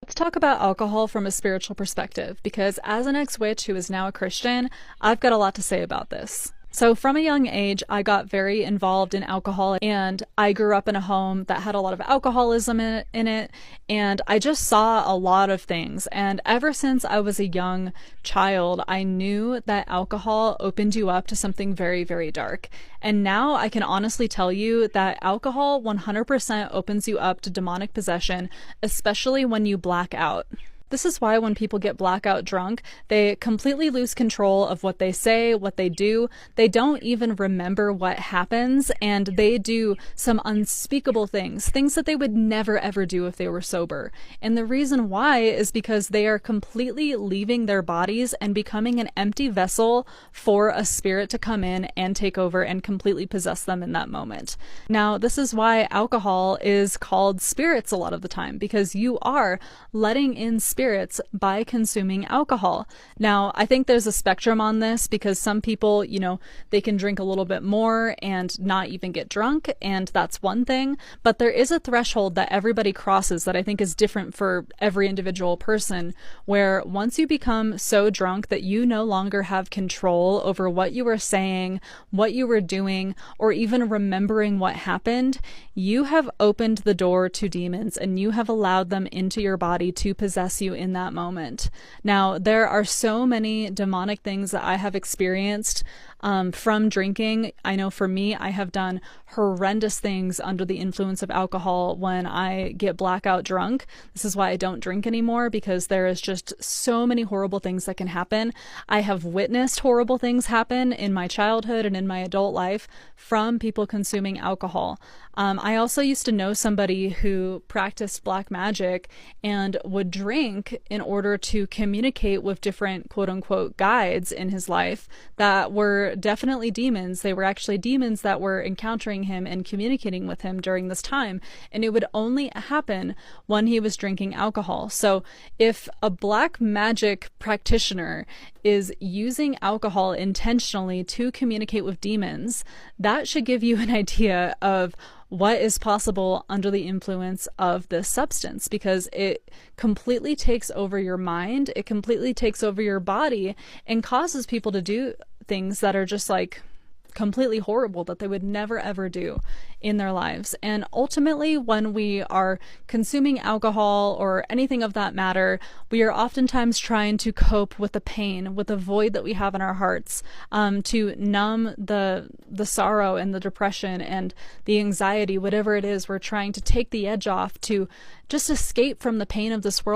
Let's talk about alcohol from a spiritual perspective, because as an ex-witch who is now a Christian, I've got a lot to say about this. So from a young age, I got very involved in alcohol, and I grew up in a home that had a lot of alcoholism in it, and I just saw a lot of things. And ever since I was a young child, I knew that alcohol opened you up to something very, very dark. And now I can honestly tell you that alcohol 100% opens you up to demonic possession, especially when you black out. This is why when people get blackout drunk, they completely lose control of what they say, what they do. They don't even remember what happens, and they do some unspeakable things, things that they would never ever do if they were sober. And the reason why is because they are completely leaving their bodies and becoming an empty vessel for a spirit to come in and take over and completely possess them in that moment. Now, this is why alcohol is called spirits a lot of the time, because you are letting in spirits by consuming alcohol. Now, I think there's a spectrum on this, because some people, they can drink a little bit more and not even get drunk, and that's one thing. But there is a threshold that everybody crosses that I think is different for every individual person, where once you become so drunk that you no longer have control over what you were saying, what you were doing, or even remembering what happened, you have opened the door to demons, and you have allowed them into your body to possess you in that moment. Now, there are so many demonic things that I have experienced from drinking. I know for me, I have done horrendous things under the influence of alcohol when I get blackout drunk. This is why I don't drink anymore, because there is just so many horrible things that can happen. I have witnessed horrible things happen in my childhood and in my adult life from people consuming alcohol. I also used to know somebody who practiced black magic and would drink in order to communicate with different quote unquote guides in his life that were definitely demons. They were actually demons that were encountering him and communicating with him during this time. And it would only happen when he was drinking alcohol. So if a black magic practitioner is using alcohol intentionally to communicate with demons, that should give you an idea of what is possible under the influence of this substance, because it completely takes over your mind, it completely takes over your body, and causes people to do things that are just like completely horrible that they would never ever do in their lives. And ultimately, when we are consuming alcohol or anything of that matter, we are oftentimes trying to cope with the pain, with the void that we have in our hearts, to numb the sorrow and the depression and the anxiety, whatever it is. We're trying to take the edge off to just escape from the pain of this world.